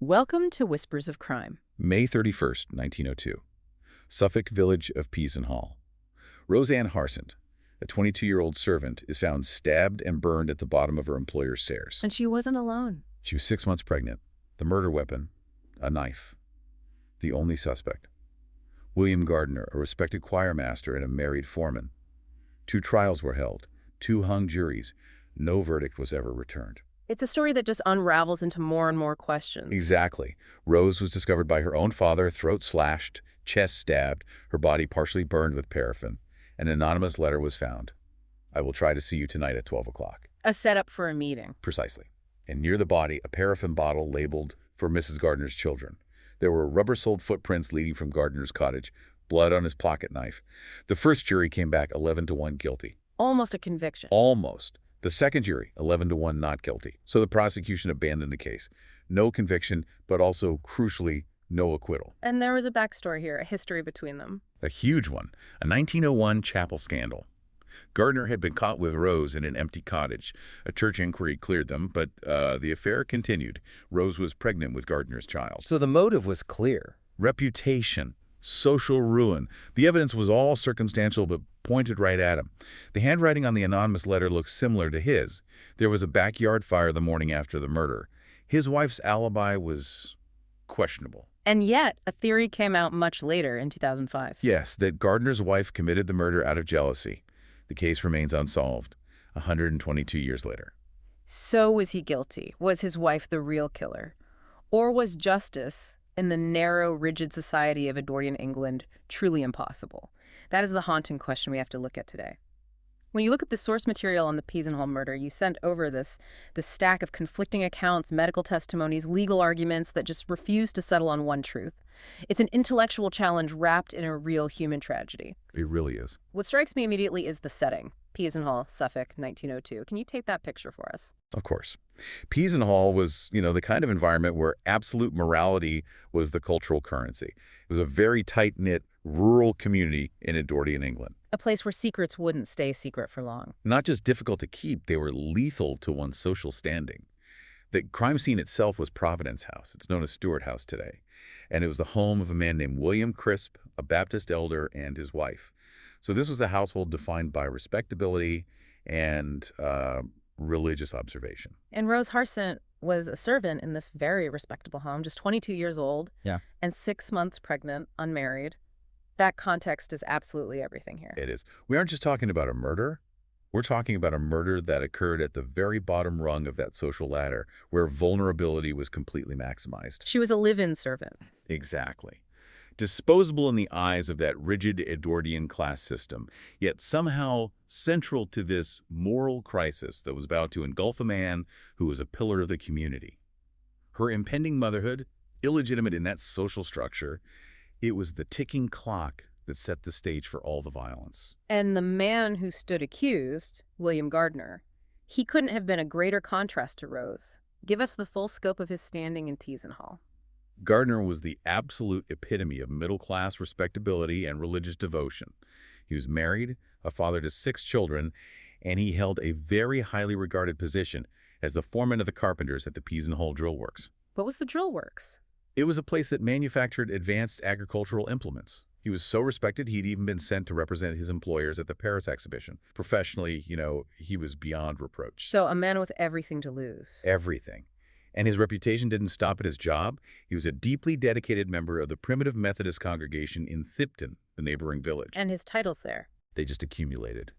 Welcome to Whispers of Crime. May 31st, 1902. Suffolk village of Peasenhall. Anne Harsent, a 22-year-old servant, is found stabbed and burned at the bottom of her employer's stairs. And she wasn't alone. She was 6 months pregnant. The murder weapon, a knife. The only suspect, William Gardiner, a respected choirmaster and a married foreman. 2 trials were held, 2 hung juries. No verdict was ever returned. It's a story that just unravels into more and more questions. Exactly. Rose was discovered by her own father, throat slashed, chest stabbed, her body partially burned with paraffin. An anonymous letter was found. "I will try to see you tonight at 12 o'clock. A setup for a meeting. Precisely. And near the body, a paraffin bottle labeled for Mrs. Gardiner's children. There were rubber-soled footprints leading from Gardiner's cottage, blood on his pocket knife. The first jury came back 11-1 guilty. Almost a conviction. Almost. The second jury, 11-1 not guilty. So the prosecution abandoned the case. No conviction, but also, crucially, no acquittal. And there was a backstory here, a history between them. A huge one. A 1901 chapel scandal. Gardiner had been caught with Rose in an empty cottage. A church inquiry cleared them, but the affair continued. Rose was pregnant with Gardiner's child. So the motive was clear. Reputation. Social ruin. The evidence was all circumstantial, but pointed right at him. The handwriting on the anonymous letter looked similar to his. There was a backyard fire the morning after the murder. His wife's alibi was questionable. And yet, a theory came out much later in 2005. Yes, that Gardiner's wife committed the murder out of jealousy. The case remains unsolved, 122 years later. So was he guilty? Was his wife the real killer? Or was justice, in the narrow, rigid society of Edwardian England, truly impossible? That is the haunting question we have to look at today. When you look at the source material on the Peasenhall murder, you sent over this stack of conflicting accounts, medical testimonies, legal arguments that just refuse to settle on one truth. It's an intellectual challenge wrapped in a real human tragedy. It really is. What strikes me immediately is the setting. Peasenhall, Suffolk, 1902. Can you take that picture for us? Of course. Peasenhall was, the kind of environment where absolute morality was the cultural currency. It was a very tight-knit, rural community in Edwardian England. A place where secrets wouldn't stay secret for long. Not just difficult to keep, they were lethal to one's social standing. The crime scene itself was Providence House. It's known as Stewart House today. And it was the home of a man named William Crisp, a Baptist elder, and his wife. So this was a household defined by respectability and religious observation. And Rose Harsent was a servant in this very respectable home, just 22 years old, and 6 months pregnant, unmarried. That context is absolutely everything here. It is. We aren't just talking about a murder. We're talking about a murder that occurred at the very bottom rung of that social ladder, where vulnerability was completely maximized. She was a live-in servant. Exactly. Disposable in the eyes of that rigid Edwardian class system, yet somehow central to this moral crisis that was about to engulf a man who was a pillar of the community. Her impending motherhood, illegitimate in that social structure, it was the ticking clock that set the stage for all the violence. And the man who stood accused, William Gardiner, he couldn't have been a greater contrast to Rose. Give us the full scope of his standing in Peasenhall. Gardiner was the absolute epitome of middle-class respectability and religious devotion. He was married, a father to 6 children, and he held a very highly regarded position as the foreman of the carpenters at the Peasenhall Drill Works. What was the Drill Works? It was a place that manufactured advanced agricultural implements. He was so respected, he'd even been sent to represent his employers at the Paris exhibition. Professionally, he was beyond reproach. So a man with everything to lose. Everything. And his reputation didn't stop at his job. He was a deeply dedicated member of the Primitive Methodist congregation in Thipton, the neighboring village. And his titles there? They just accumulated.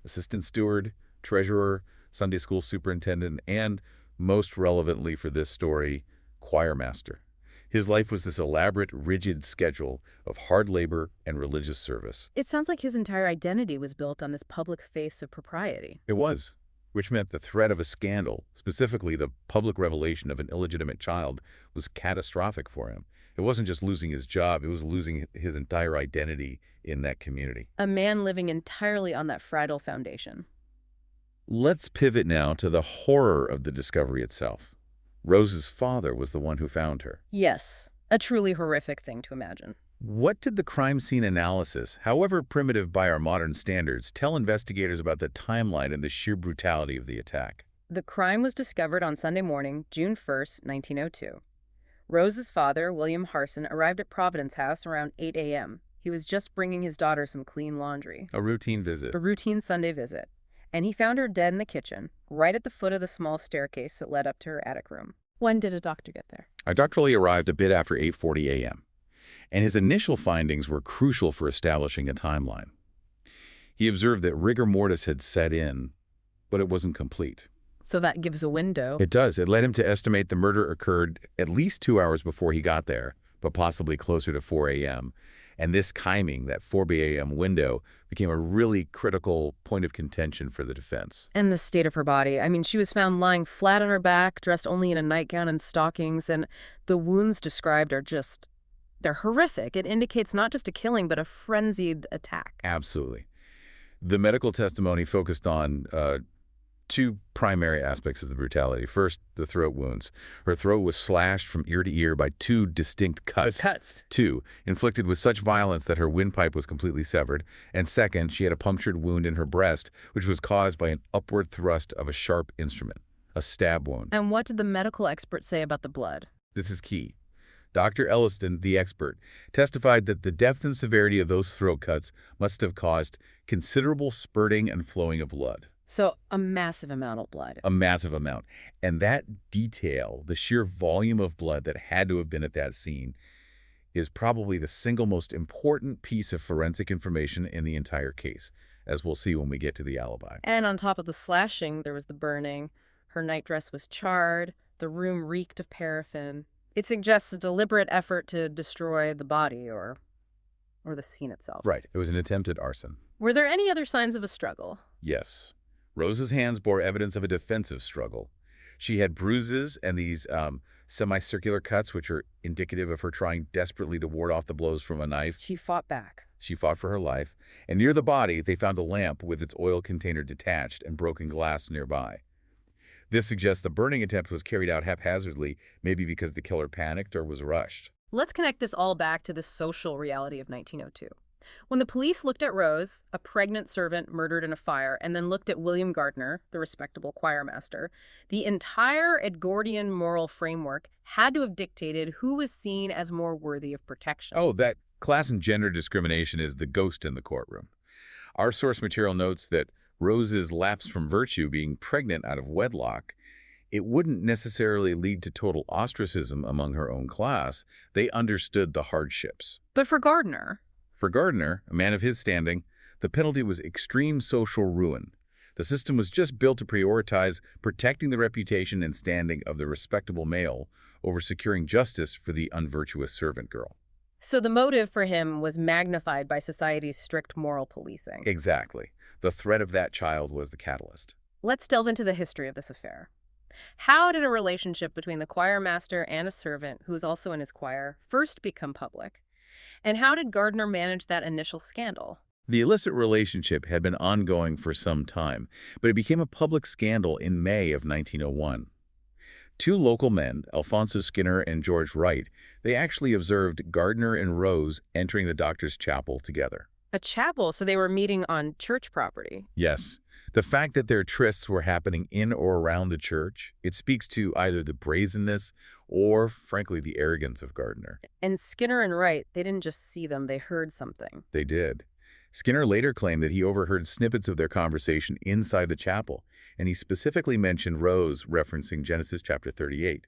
Assistant steward, treasurer, Sunday school superintendent, and, most relevantly for this story, choirmaster. His life was this elaborate, rigid schedule of hard labor and religious service. It sounds like his entire identity was built on this public face of propriety. It was, which meant the threat of a scandal, specifically the public revelation of an illegitimate child, was catastrophic for him. It wasn't just losing his job, it was losing his entire identity in that community. A man living entirely on that fragile foundation. Let's pivot now to the horror of the discovery itself. Rose's father was the one who found her. Yes, a truly horrific thing to imagine. What did the crime scene analysis, however primitive by our modern standards, tell investigators about the timeline and the sheer brutality of the attack? The crime was discovered on Sunday morning, June 1st, 1902. Rose's father, William Harsent, arrived at Providence House around 8 a.m. He was just bringing his daughter some clean laundry. A routine visit. A routine Sunday visit. And he found her dead in the kitchen, right at the foot of the small staircase that led up to her attic room. When did a doctor get there? Our doctor arrived a bit after 8:40 a.m., and his initial findings were crucial for establishing a timeline. He observed that rigor mortis had set in, but it wasn't complete. So that gives a window. It does. It led him to estimate the murder occurred at least 2 hours before he got there, but possibly closer to 4 a.m. And this timing, that 4 a.m. window, became a really critical point of contention for the defense. And the state of her body. I mean, she was found lying flat on her back, dressed only in a nightgown and stockings, and the wounds described are just, they're horrific. It indicates not just a killing, but a frenzied attack. Absolutely. The medical testimony focused on two primary aspects of the brutality. First, the throat wounds. Her throat was slashed from ear to ear by two distinct cuts. Two, inflicted with such violence that her windpipe was completely severed. And second, she had a punctured wound in her breast, which was caused by an upward thrust of a sharp instrument, a stab wound. And what did the medical expert say about the blood? This is key. Dr. Elliston, the expert, testified that the depth and severity of those throat cuts must have caused considerable spurting and flowing of blood. So a massive amount of blood. A massive amount. And that detail, the sheer volume of blood that had to have been at that scene, is probably the single most important piece of forensic information in the entire case, as we'll see when we get to the alibi. And on top of the slashing, there was the burning. Her nightdress was charred. The room reeked of paraffin. It suggests a deliberate effort to destroy the body or the scene itself. Right. It was an attempted arson. Were there any other signs of a struggle? Yes. Rose's hands bore evidence of a defensive struggle. She had bruises and these semicircular cuts, which are indicative of her trying desperately to ward off the blows from a knife. She fought back. She fought for her life. And near the body, they found a lamp with its oil container detached and broken glass nearby. This suggests the burning attempt was carried out haphazardly, maybe because the killer panicked or was rushed. Let's connect this all back to the social reality of 1902. When the police looked at Rose, a pregnant servant murdered in a fire, and then looked at William Gardiner, the respectable choirmaster, the entire Edwardian moral framework had to have dictated who was seen as more worthy of protection. Oh, that class and gender discrimination is the ghost in the courtroom. Our source material notes that Rose's lapse from virtue, being pregnant out of wedlock, it wouldn't necessarily lead to total ostracism among her own class. They understood the hardships. But for Gardiner, a man of his standing, the penalty was extreme social ruin. The system was just built to prioritize protecting the reputation and standing of the respectable male over securing justice for the unvirtuous servant girl. so the motive for him was magnified by society's strict moral policing. Exactly. The threat of that child was the catalyst. Let's delve into the history of this affair. How did a relationship between the choirmaster and a servant, who was also in his choir, first become public? And how did Gardiner manage that initial scandal? The illicit relationship had been ongoing for some time, but it became a public scandal in May of 1901. Two local men, Alphonsus Skinner and George Wright, they actually observed Gardiner and Rose entering the doctor's chapel together. A chapel, so they were meeting on church property. Yes. The fact that their trysts were happening in or around the church, it speaks to either the brazenness or, frankly, the arrogance of Gardiner. And Skinner and Wright, they didn't just see them, they heard something. They did. Skinner later claimed that he overheard snippets of their conversation inside the chapel, and he specifically mentioned Rose referencing Genesis chapter 38.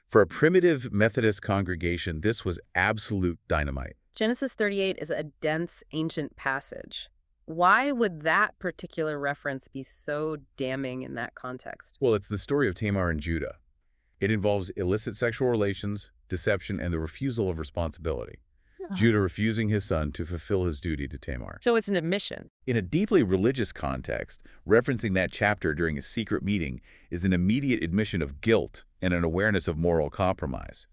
For a primitive Methodist congregation, this was absolute dynamite. Genesis 38 is a dense, ancient passage. Why would that particular reference be so damning in that context? Well, it's the story of Tamar and Judah. It involves illicit sexual relations, deception, and the refusal of responsibility. Judah refusing his son to fulfill his duty to Tamar. So it's an admission. In a deeply religious context, referencing that chapter during a secret meeting is an immediate admission of guilt and an awareness of moral compromise.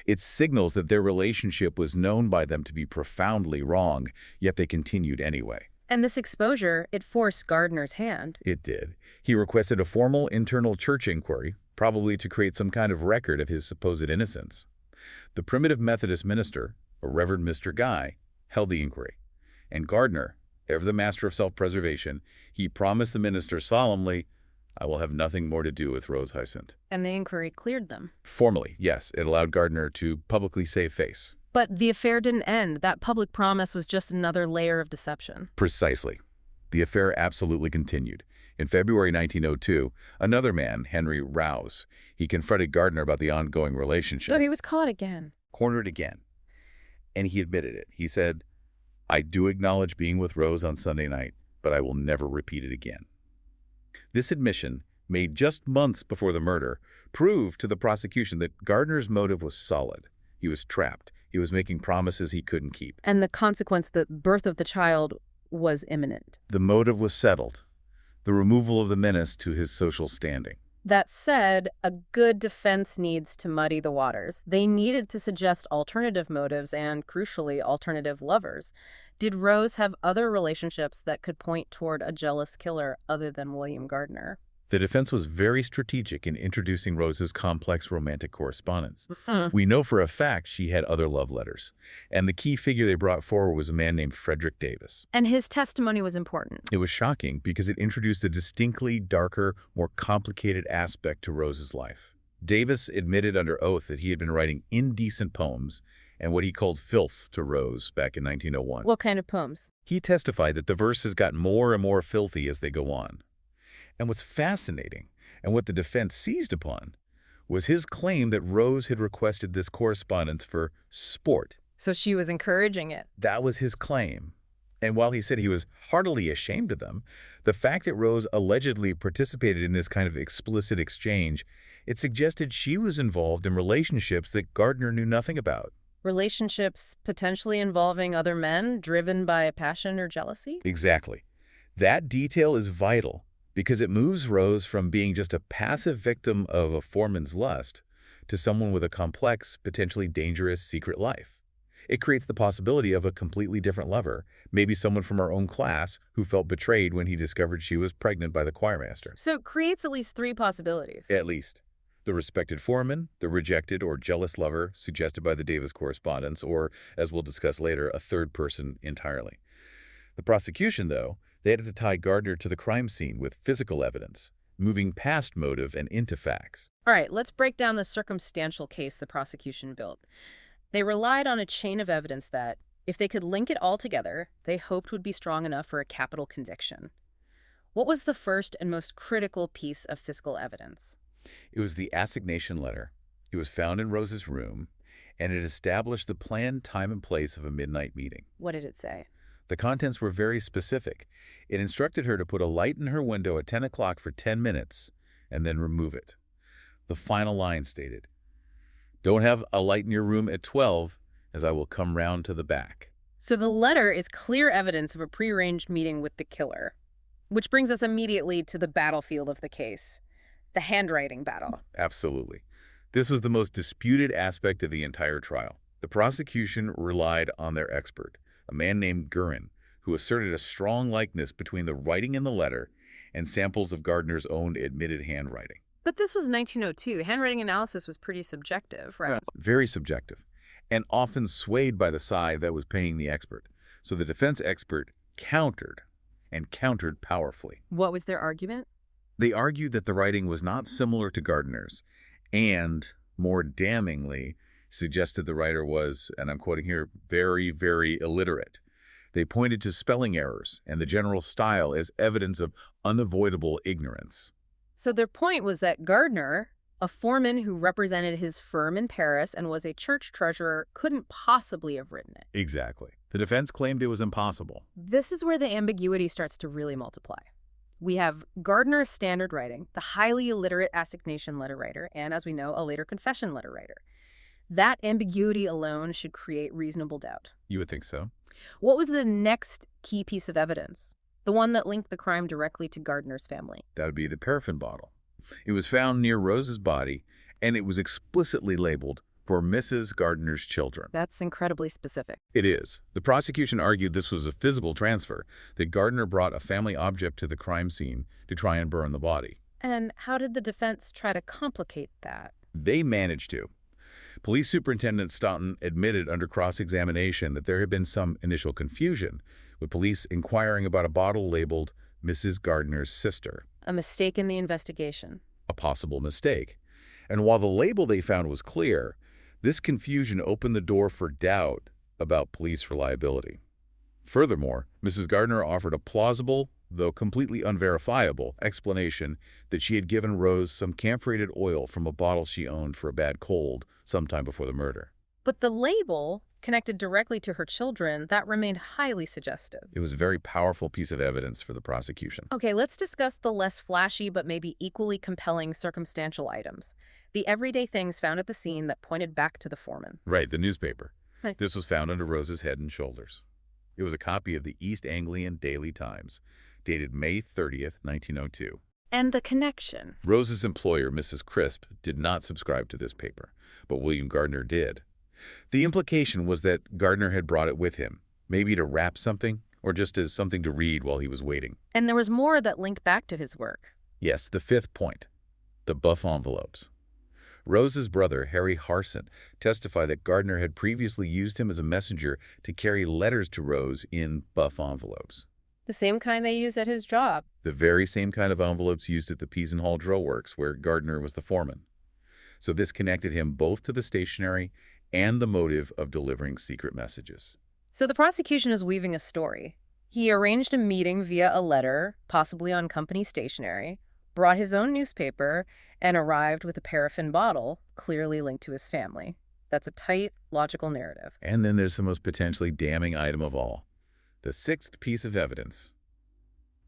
It signals that their relationship was known by them to be profoundly wrong, yet they continued anyway. And this exposure, it forced Gardiner's hand. It did. He requested a formal internal church inquiry, probably to create some kind of record of his supposed innocence. The primitive Methodist minister, a Reverend Mr. Guy, held the inquiry. And Gardiner, ever the master of self-preservation, he promised the minister solemnly, I will have nothing more to do with Rose Harsent. And the inquiry cleared them. Formally, yes, it allowed Gardiner to publicly save face. But the affair didn't end. That public promise was just another layer of deception. Precisely. The affair absolutely continued. In February 1902, another man, Henry Rouse, he confronted Gardiner about the ongoing relationship. So he was caught again. Cornered again. And he admitted it. He said, "I do acknowledge being with Rose on Sunday night, but I will never repeat it again." This admission, made just months before the murder, proved to the prosecution that Gardiner's motive was solid. He was trapped. He was making promises he couldn't keep. And the consequence, the birth of the child, was imminent. The motive was settled. The removal of the menace to his social standing. That said, a good defense needs to muddy the waters. They needed to suggest alternative motives and, crucially, alternative lovers. Did Rose have other relationships that could point toward a jealous killer other than William Gardiner? The defense was very strategic in introducing Rose's complex romantic correspondence. We know for a fact she had other love letters, and the key figure they brought forward was a man named Frederick Davis. And his testimony was important. It was shocking because it introduced a distinctly darker, more complicated aspect to Rose's life. Davis admitted under oath that he had been writing indecent poems and what he called filth to Rose back in 1901. What kind of poems? He testified that the verses got more and more filthy as they go on. And what's fascinating, and what the defense seized upon, was his claim that Rose had requested this correspondence for sport. So she was encouraging it. That was his claim. And while he said he was heartily ashamed of them, the fact that Rose allegedly participated in this kind of explicit exchange, it suggested she was involved in relationships that Gardiner knew nothing about. Relationships potentially involving other men, driven by passion or jealousy? Exactly. That detail is vital, because it moves Rose from being just a passive victim of a foreman's lust to someone with a complex, potentially dangerous secret life. It creates the possibility of a completely different lover, maybe someone from her own class who felt betrayed when he discovered she was pregnant by the choirmaster. So it creates at least three possibilities. At least. The respected foreman, the rejected or jealous lover suggested by the Davis correspondence, or, as we'll discuss later, a third person entirely. The prosecution, though, they had to tie Gardiner to the crime scene with physical evidence, moving past motive and into facts. All right, let's break down the circumstantial case the prosecution built. They relied on a chain of evidence that, if they could link it all together, they hoped would be strong enough for a capital conviction. What was the first and most critical piece of physical evidence? It was the assignation letter. It was found in Rose's room, and it established the planned time and place of a midnight meeting. What did it say? The contents were very specific. It instructed her to put a light in her window at 10 o'clock for 10 minutes and then remove it. The final line stated, "Don't have a light in your room at 12, as I will come round to the back." So the letter is clear evidence of a prearranged meeting with the killer, which brings us immediately to the battlefield of the case, the handwriting battle. Absolutely. This was the most disputed aspect of the entire trial. The prosecution relied on their expert, a man named Guerin, who asserted a strong likeness between the writing in the letter and samples of Gardiner's own admitted handwriting. But this was 1902. Handwriting analysis was pretty subjective, right? Very subjective, and often swayed by the side that was paying the expert. So the defense expert countered, and countered powerfully. What was their argument? They argued that the writing was not similar to Gardiner's, and, more damningly, suggested the writer was, and I'm quoting here, very, very illiterate. They pointed to spelling errors and the general style as evidence of unavoidable ignorance. So their point was that Gardiner, a foreman who represented his firm in Paris and was a church treasurer, couldn't possibly have written it. Exactly. The defense claimed it was impossible. This is where the ambiguity starts to really multiply. We have Gardiner's standard writing, the highly illiterate assignation letter writer, and, as we know, a later confession letter writer. That ambiguity alone should create reasonable doubt. You would think so? What was the next key piece of evidence? The one that linked the crime directly to Gardiner's family. That would be the paraffin bottle. It was found near Rose's body, and it was explicitly labeled for Mrs. Gardiner's children. That's incredibly specific. It is. The prosecution argued this was a physical transfer, that Gardiner brought a family object to the crime scene to try and burn the body. And how did the defense try to complicate that? They managed to. Police Superintendent Staunton admitted under cross-examination that there had been some initial confusion, with police inquiring about a bottle labeled Mrs. Gardiner's sister. A mistake in the investigation. A possible mistake. And while the label they found was clear, this confusion opened the door for doubt about police reliability. Furthermore, Mrs. Gardiner offered a plausible, though completely unverifiable, explanation that she had given Rose some camphorated oil from a bottle she owned for a bad cold sometime before the murder. But the label, connected directly to her children, that remained highly suggestive. It was a very powerful piece of evidence for the prosecution. Okay, let's discuss the less flashy but maybe equally compelling circumstantial items. The everyday things found at the scene that pointed back to the foreman. Right, the newspaper. Right. This was found under Rose's head and shoulders. It was a copy of the East Anglian Daily Times, dated May 30th, 1902. And the connection. Rose's employer, Mrs. Crisp, did not subscribe to this paper, but William Gardiner did. The implication was that Gardiner had brought it with him, maybe to wrap something, or just as something to read while he was waiting. And there was more that linked back to his work. Yes, the fifth point, the buff envelopes. Rose's brother, Harry Harsent, testified that Gardiner had previously used him as a messenger to carry letters to Rose in buff envelopes. The same kind they used at his job. The very same kind of envelopes used at the Peasenhall drill works where Gardiner was the foreman. So this connected him both to the stationery and the motive of delivering secret messages. So the prosecution is weaving a story. He arranged a meeting via a letter, possibly on company stationery, brought his own newspaper, and arrived with a paraffin bottle, clearly linked to his family. That's a tight, logical narrative. And then there's the most potentially damning item of all. The sixth piece of evidence.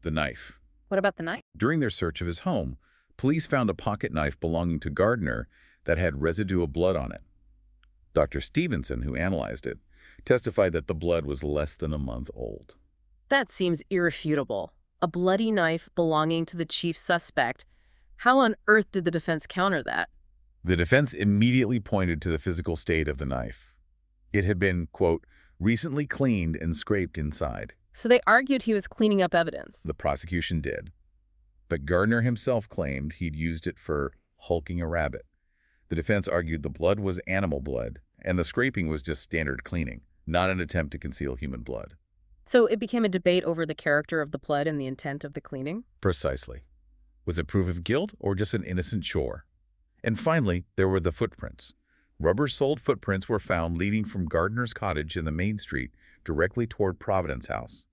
The knife. What about the knife? During their search of his home, police found a pocket knife belonging to Gardiner that had residue of blood on it. Dr. Stevenson, who analyzed it, testified that the blood was less than a month old. That seems irrefutable. A bloody knife belonging to the chief suspect. How on earth did the defense counter that? The defense immediately pointed to the physical state of the knife. It had been, quote, recently cleaned and scraped inside. So they argued he was cleaning up evidence. The prosecution did. But Gardiner himself claimed he'd used it for hulking a rabbit. The defense argued the blood was animal blood, and the scraping was just standard cleaning, not an attempt to conceal human blood. So it became a debate over the character of the blood and the intent of the cleaning? Precisely. Was it proof of guilt or just an innocent chore? And finally, there were the footprints. Rubber-soled footprints were found leading from Gardiner's cottage in the main street directly toward Providence House.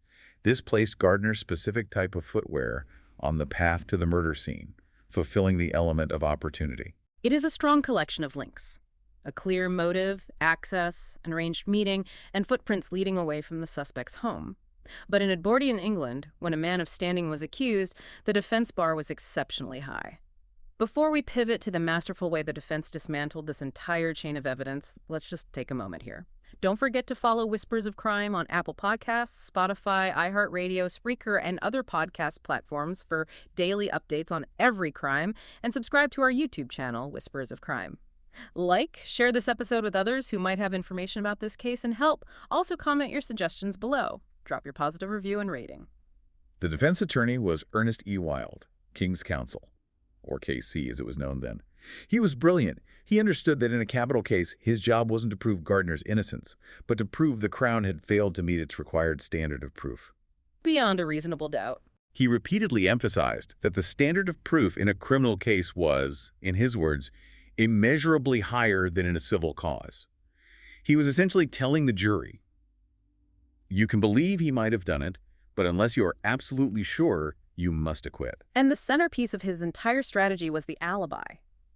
This placed Gardiner's specific type of footwear on the path to the murder scene, fulfilling the element of opportunity. It is a strong collection of links. A clear motive, access, an arranged meeting, and footprints leading away from the suspect's home. But in Edwardian England, when a man of standing was accused, the defense bar was exceptionally high. Before we pivot to the masterful way the defense dismantled this entire chain of evidence, let's just take a moment here. Don't forget to follow Whispers of Crime on Apple Podcasts, Spotify, iHeartRadio, Spreaker, and other podcast platforms for daily updates on every crime, and subscribe to our YouTube channel, Whispers of Crime. Like, share this episode with others who might have information about this case, and help. Also comment your suggestions below. Drop your positive review and rating. The defense attorney was Ernest E. Wilde, King's Counsel, or KC as it was known then. He was brilliant. He understood that in a capital case, his job wasn't to prove Gardiner's innocence, but to prove the Crown had failed to meet its required standard of proof. Beyond a reasonable doubt. He repeatedly emphasized that the standard of proof in a criminal case was, in his words, immeasurably higher than in a civil cause. He was essentially telling the jury, you can believe he might have done it, but unless you are absolutely sure, you must acquit. And the centerpiece of his entire strategy was the alibi.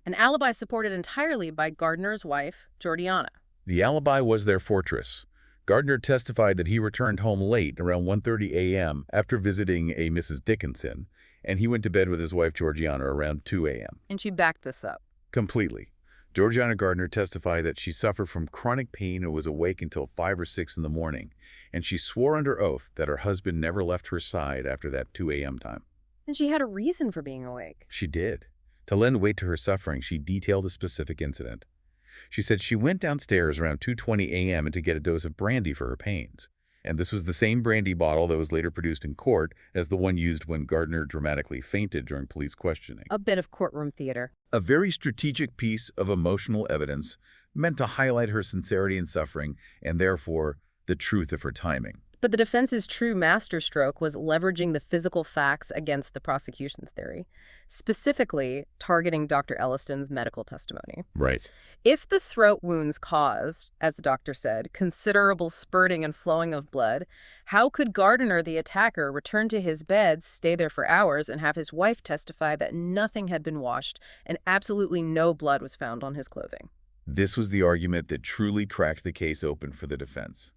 An alibi supported entirely by Gardiner's wife, Georgiana. The alibi was their fortress. Gardiner testified that he returned home late, around 1:30 a.m., after visiting a Mrs. Dickinson, and he went to bed with his wife, Georgiana, around 2 a.m. And she backed this up. Completely. Georgiana Gardiner testified that she suffered from chronic pain and was awake until 5 or 6 in the morning, and she swore under oath that her husband never left her side after that 2 a.m. time. And she had a reason for being awake. She did. To lend weight to her suffering, she detailed a specific incident. She said she went downstairs around 2:20 a.m. to get a dose of brandy for her pains. And this was the same brandy bottle that was later produced in court as the one used when Gardiner dramatically fainted during police questioning. A bit of courtroom theater. A very strategic piece of emotional evidence meant to highlight her sincerity and suffering, and therefore the truth of her timing. But the defense's true masterstroke was leveraging the physical facts against the prosecution's theory, specifically targeting Dr. Elliston's medical testimony. Right. If the throat wounds caused, as the doctor said, considerable spurting and flowing of blood, how could Gardiner, the attacker, return to his bed, stay there for hours, and have his wife testify that nothing had been washed and absolutely no blood was found on his clothing? This was the argument that truly cracked the case open for the defense.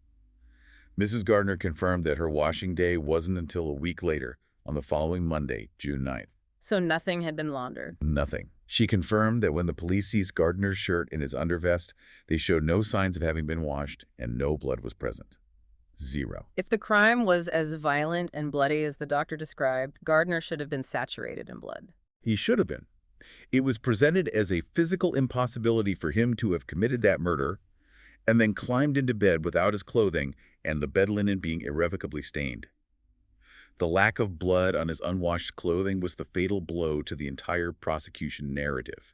Mrs. Gardiner confirmed that her washing day wasn't until a week later, on the following Monday, June 9th. So nothing had been laundered. Nothing. She confirmed that when the police seized Gardiner's shirt and his undervest, they showed no signs of having been washed and no blood was present. Zero. If the crime was as violent and bloody as the doctor described, Gardiner should have been saturated in blood. He should have been. It was presented as a physical impossibility for him to have committed that murder and then climbed into bed without his clothing and the bed linen being irrevocably stained. The lack of blood on his unwashed clothing was the fatal blow to the entire prosecution narrative.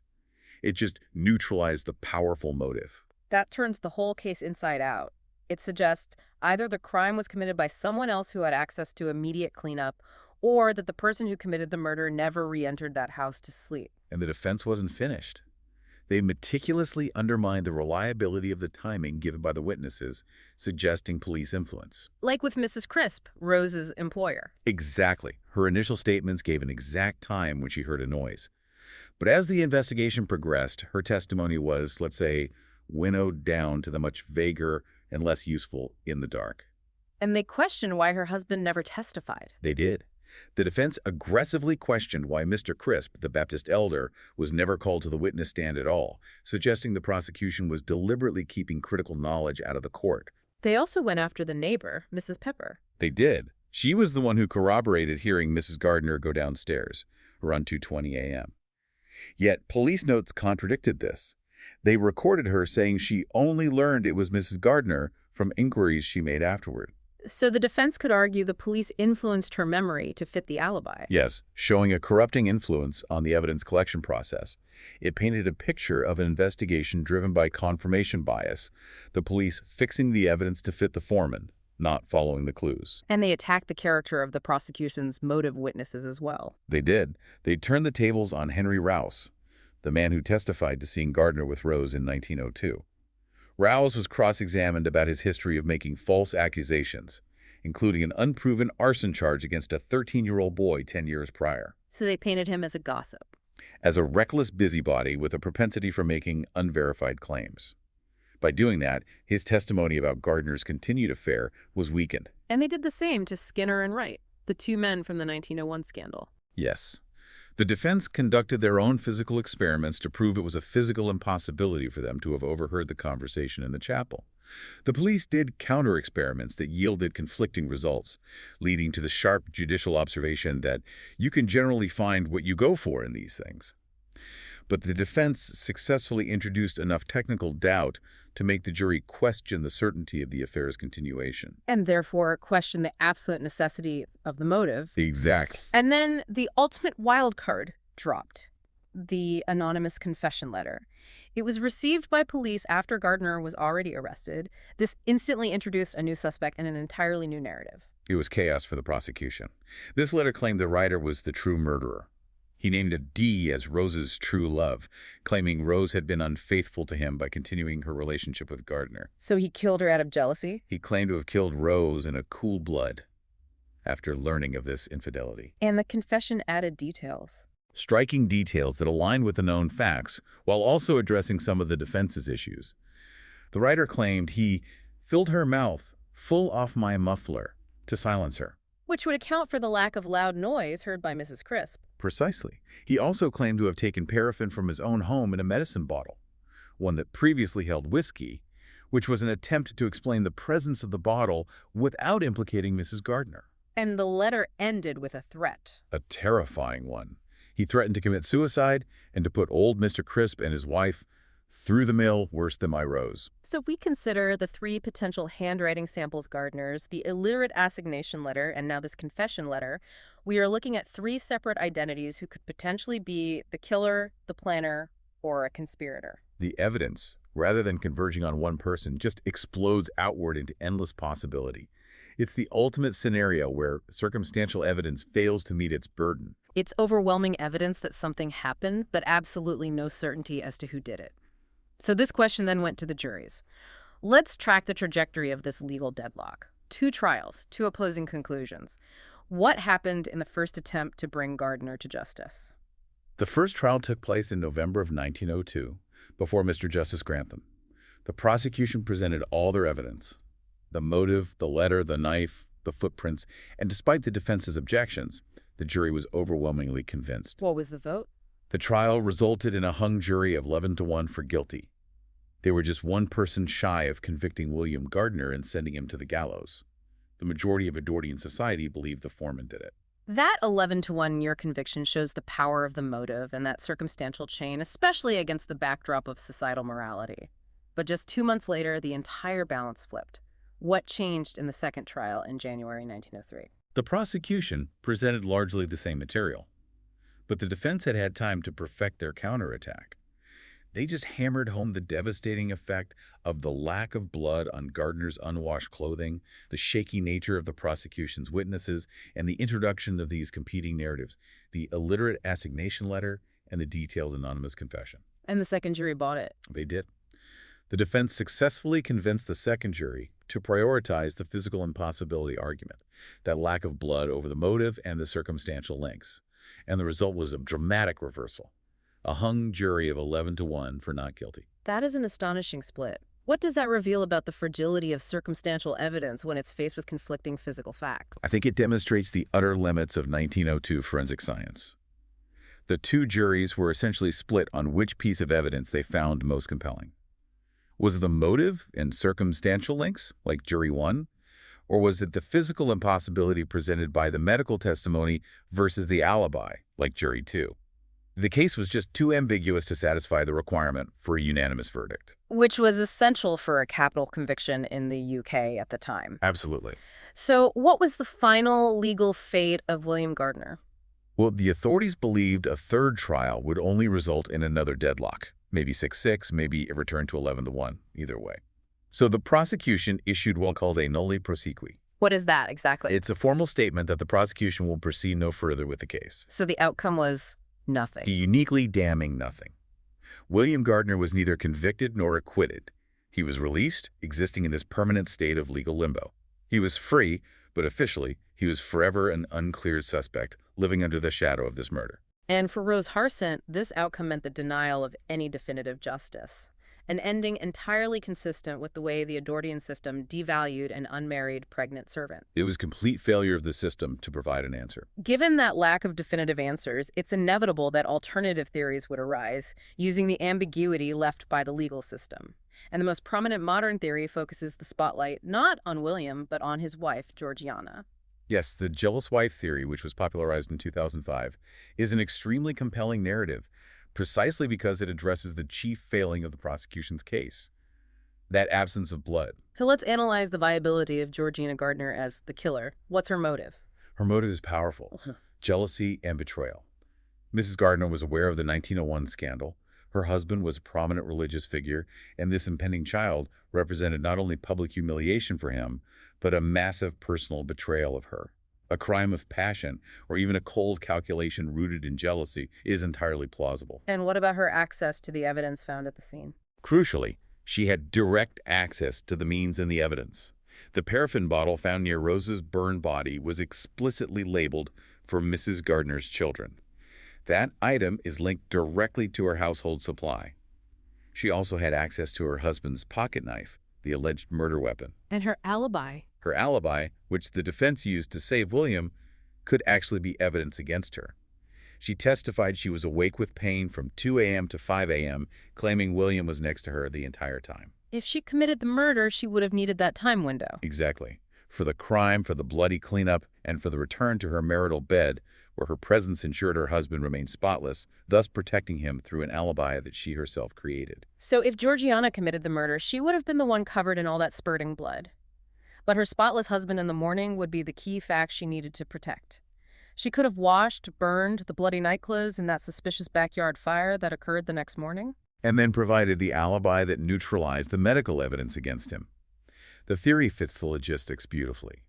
It just neutralized the powerful motive. That turns the whole case inside out. It suggests either the crime was committed by someone else who had access to immediate cleanup, or that the person who committed the murder never re-entered that house to sleep. And the defense wasn't finished. They meticulously undermined the reliability of the timing given by the witnesses, suggesting police influence. Like with Mrs. Crisp, Rose's employer. Exactly. Her initial statements gave an exact time when she heard a noise. But as the investigation progressed, her testimony was, let's say, winnowed down to the much vaguer and less useful in the dark. And they questioned why her husband never testified. They did. The defense aggressively questioned why Mr. Crisp, the Baptist elder, was never called to the witness stand at all, suggesting the prosecution was deliberately keeping critical knowledge out of the court. They also went after the neighbor, Mrs. Pepper. They did. She was the one who corroborated hearing Mrs. Gardiner go downstairs around 2:20 a.m. Yet police notes contradicted this. They recorded her saying she only learned it was Mrs. Gardiner from inquiries she made afterward. So the defense could argue the police influenced her memory to fit the alibi. Yes, showing a corrupting influence on the evidence collection process. It painted a picture of an investigation driven by confirmation bias, the police fixing the evidence to fit the foreman, not following the clues. And they attacked the character of the prosecution's motive witnesses as well. They did. They turned the tables on Henry Rouse, the man who testified to seeing Gardiner with Rose in 1902. Rouse was cross-examined about his history of making false accusations, including an unproven arson charge against a 13-year-old boy 10 years prior. So they painted him as a gossip. As a reckless busybody with a propensity for making unverified claims. By doing that, his testimony about Gardiner's continued affair was weakened. And they did the same to Skinner and Wright, the two men from the 1901 scandal. Yes. The defense conducted their own physical experiments to prove it was a physical impossibility for them to have overheard the conversation in the chapel. The police did counter-experiments that yielded conflicting results, leading to the sharp judicial observation that you can generally find what you go for in these things. But the defense successfully introduced enough technical doubt to make the jury question the certainty of the affair's continuation. And therefore question the absolute necessity of the motive. Exactly. And then the ultimate wild card dropped, the anonymous confession letter. It was received by police after Gardiner was already arrested. This instantly introduced a new suspect and an entirely new narrative. It was chaos for the prosecution. This letter claimed the writer was the true murderer. He named a D as Rose's true love, claiming Rose had been unfaithful to him by continuing her relationship with Gardiner. So he killed her out of jealousy? He claimed to have killed Rose in a cool blood after learning of this infidelity. And the confession added details. Striking details that align with the known facts, while also addressing some of the defense's issues. The writer claimed he filled her mouth full off my muffler to silence her. Which would account for the lack of loud noise heard by Mrs. Crisp. Precisely. He also claimed to have taken paraffin from his own home in a medicine bottle, one that previously held whiskey, which was an attempt to explain the presence of the bottle without implicating Mrs. Gardiner. And the letter ended with a threat. A terrifying one. He threatened to commit suicide and to put old Mr. Crisp and his wife through the mill worse than my Rose. So if we consider the three potential handwriting samples Gardiner's, the illiterate assignation letter, and now this confession letter, we are looking at three separate identities who could potentially be the killer, the planner, or a conspirator. The evidence, rather than converging on one person, just explodes outward into endless possibility. It's the ultimate scenario where circumstantial evidence fails to meet its burden. It's overwhelming evidence that something happened, but absolutely no certainty as to who did it. So this question then went to the juries. Let's track the trajectory of this legal deadlock. 2 trials, 2 opposing conclusions. What happened in the first attempt to bring Gardiner to justice? The first trial took place in November of 1902, before Mr. Justice Grantham. The prosecution presented all their evidence. The motive, the letter, the knife, the footprints, and despite the defense's objections, the jury was overwhelmingly convinced. What was the vote? The trial resulted in a hung jury of 11-1 for guilty. They were just one person shy of convicting William Gardiner and sending him to the gallows. The majority of Edwardian society believed the foreman did it. That 11-1 near conviction shows the power of the motive and that circumstantial chain, especially against the backdrop of societal morality. But just 2 months later, the entire balance flipped. What changed in the second trial in January 1903? The prosecution presented largely the same material, but the defense had had time to perfect their counterattack. They just hammered home the devastating effect of the lack of blood on Gardiner's unwashed clothing, the shaky nature of the prosecution's witnesses, and the introduction of these competing narratives, the illiterate assignation letter and the detailed anonymous confession. And the second jury bought it. They did. The defense successfully convinced the second jury to prioritize the physical impossibility argument, that lack of blood over the motive and the circumstantial links. And the result was a dramatic reversal. A hung jury of 11-1 for not guilty. That is an astonishing split. What does that reveal about the fragility of circumstantial evidence when it's faced with conflicting physical facts? I think it demonstrates the utter limits of 1902 forensic science. The 2 juries were essentially split on which piece of evidence they found most compelling. Was it the motive and circumstantial links, like jury 1? Or was it the physical impossibility presented by the medical testimony versus the alibi, like jury 2? The case was just too ambiguous to satisfy the requirement for a unanimous verdict. Which was essential for a capital conviction in the UK at the time. Absolutely. So what was the final legal fate of William Gardiner? Well, the authorities believed a third trial would only result in another deadlock. Maybe 6-6, maybe a return to 11-1, either way. So the prosecution issued what's called a nolle prosequi. What is that exactly? It's a formal statement that the prosecution will proceed no further with the case. So the outcome was nothing. The uniquely damning nothing. William Gardiner was neither convicted nor acquitted. He was released, existing in this permanent state of legal limbo. He was free, but officially, he was forever an uncleared suspect, living under the shadow of this murder. And for Rose Harsent, this outcome meant the denial of any definitive justice, an ending entirely consistent with the way the Edwardian system devalued an unmarried pregnant servant. It was complete failure of the system to provide an answer. Given that lack of definitive answers, it's inevitable that alternative theories would arise, using the ambiguity left by the legal system. And the most prominent modern theory focuses the spotlight not on William, but on his wife, Georgiana. Yes, the jealous wife theory, which was popularized in 2005, is an extremely compelling narrative, precisely because it addresses the chief failing of the prosecution's case, that absence of blood. So let's analyze the viability of Georgiana Gardiner as the killer. What's her motive? Her motive is powerful: jealousy and betrayal. Mrs. Gardiner was aware of the 1901 scandal. Her husband was a prominent religious figure, and this impending child represented not only public humiliation for him, but a massive personal betrayal of her. A crime of passion, or even a cold calculation rooted in jealousy, is entirely plausible. And what about her access to the evidence found at the scene? Crucially, she had direct access to the means and the evidence. The paraffin bottle found near Rose's burned body was explicitly labeled for Mrs. Gardiner's children. That item is linked directly to her household supply. She also had access to her husband's pocket knife, the alleged murder weapon. And her alibi. Her alibi, which the defense used to save William, could actually be evidence against her. She testified she was awake with pain from 2 a.m. to 5 a.m., claiming William was next to her the entire time. If she committed the murder, she would have needed that time window. Exactly. For the crime, for the bloody cleanup, and for the return to her marital bed, where her presence ensured her husband remained spotless, thus protecting him through an alibi that she herself created. So if Georgiana committed the murder, she would have been the one covered in all that spurting blood. But her spotless husband in the morning would be the key fact she needed to protect. She could have washed, burned the bloody nightclothes in that suspicious backyard fire that occurred the next morning. And then provided the alibi that neutralized the medical evidence against him. The theory fits the logistics beautifully.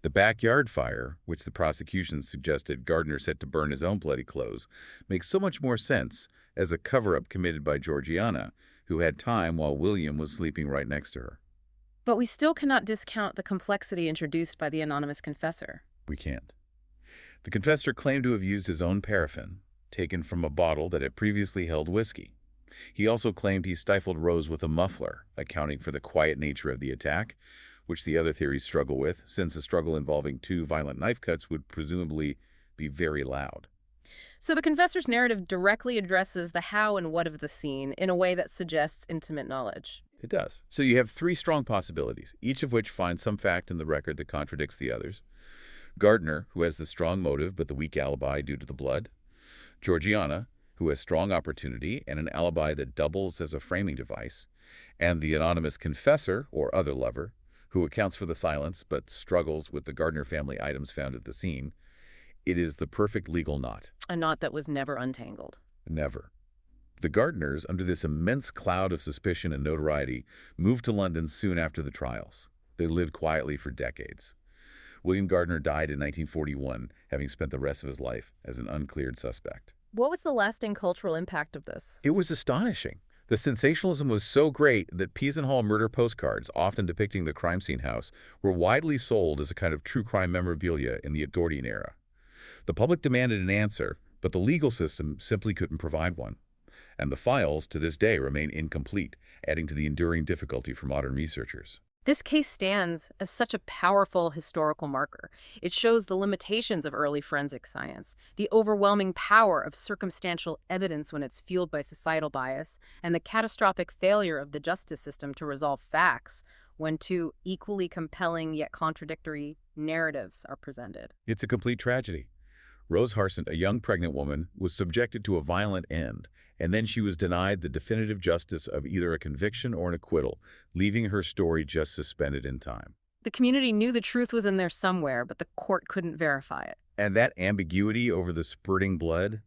The backyard fire, which the prosecution suggested Gardiner set to burn his own bloody clothes, makes so much more sense as a cover-up committed by Georgiana, who had time while William was sleeping right next to her. But we still cannot discount the complexity introduced by the anonymous confessor. We can't. The confessor claimed to have used his own paraffin, taken from a bottle that had previously held whiskey. He also claimed he stifled Rose with a muffler, accounting for the quiet nature of the attack, which the other theories struggle with, since a struggle involving two violent knife cuts would presumably be very loud. So the confessor's narrative directly addresses the how and what of the scene in a way that suggests intimate knowledge. It does. So you have three strong possibilities, each of which finds some fact in the record that contradicts the others. Gardiner, who has the strong motive but the weak alibi due to the blood. Georgiana, who has strong opportunity and an alibi that doubles as a framing device. And the anonymous confessor, or other lover, who accounts for the silence but struggles with the Gardiner family items found at the scene. It is the perfect legal knot. A knot that was never untangled. Never. The Gardiners, under this immense cloud of suspicion and notoriety, moved to London soon after the trials. They lived quietly for decades. William Gardiner died in 1941, having spent the rest of his life as an uncleared suspect. What was the lasting cultural impact of this? It was astonishing. The sensationalism was so great that Peasenhall murder postcards, often depicting the crime scene house, were widely sold as a kind of true crime memorabilia in the Edwardian era. The public demanded an answer, but the legal system simply couldn't provide one. And the files, to this day, remain incomplete, adding to the enduring difficulty for modern researchers. This case stands as such a powerful historical marker. It shows the limitations of early forensic science, the overwhelming power of circumstantial evidence when it's fueled by societal bias, and the catastrophic failure of the justice system to resolve facts when two equally compelling yet contradictory narratives are presented. It's a complete tragedy. Rose Harsent, a young pregnant woman, was subjected to a violent end, and then she was denied the definitive justice of either a conviction or an acquittal, leaving her story just suspended in time. The community knew the truth was in there somewhere, but the court couldn't verify it. And that ambiguity over the spurting blood,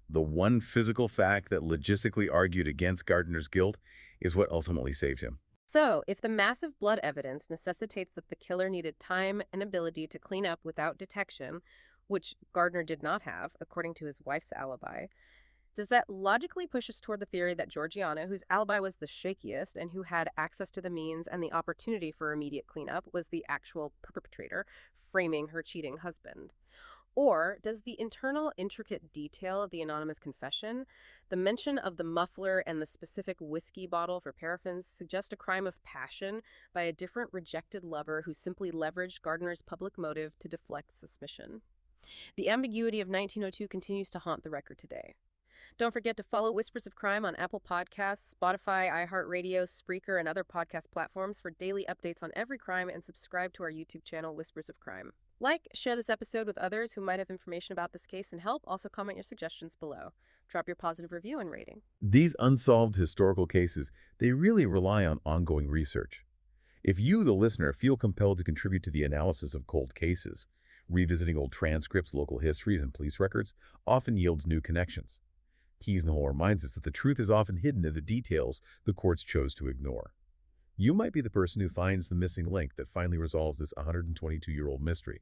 the one physical fact that logistically argued against Gardiner's guilt, is what ultimately saved him. So, if the massive blood evidence necessitates that the killer needed time and ability to clean up without detection, which Gardiner did not have, according to his wife's alibi, does that logically push us toward the theory that Georgiana, whose alibi was the shakiest and who had access to the means and the opportunity for immediate cleanup, was the actual perpetrator, framing her cheating husband? Or does the internal intricate detail of the anonymous confession, the mention of the muffler and the specific whiskey bottle for paraffins, suggest a crime of passion by a different rejected lover who simply leveraged Gardiner's public motive to deflect suspicion? The ambiguity of 1902 continues to haunt the record today. Don't forget to follow Whispers of Crime on Apple Podcasts, Spotify, iHeartRadio, Spreaker, and other podcast platforms for daily updates on every crime, and subscribe to our YouTube channel, Whispers of Crime. Like, share this episode with others who might have information about this case and help. Also comment your suggestions below. Drop your positive review and rating. These unsolved historical cases, they really rely on ongoing research. If you, the listener, feel compelled to contribute to the analysis of cold cases, revisiting old transcripts, local histories, and police records often yields new connections. Peasenhall reminds us that the truth is often hidden in the details the courts chose to ignore. You might be the person who finds the missing link that finally resolves this 122-year-old mystery.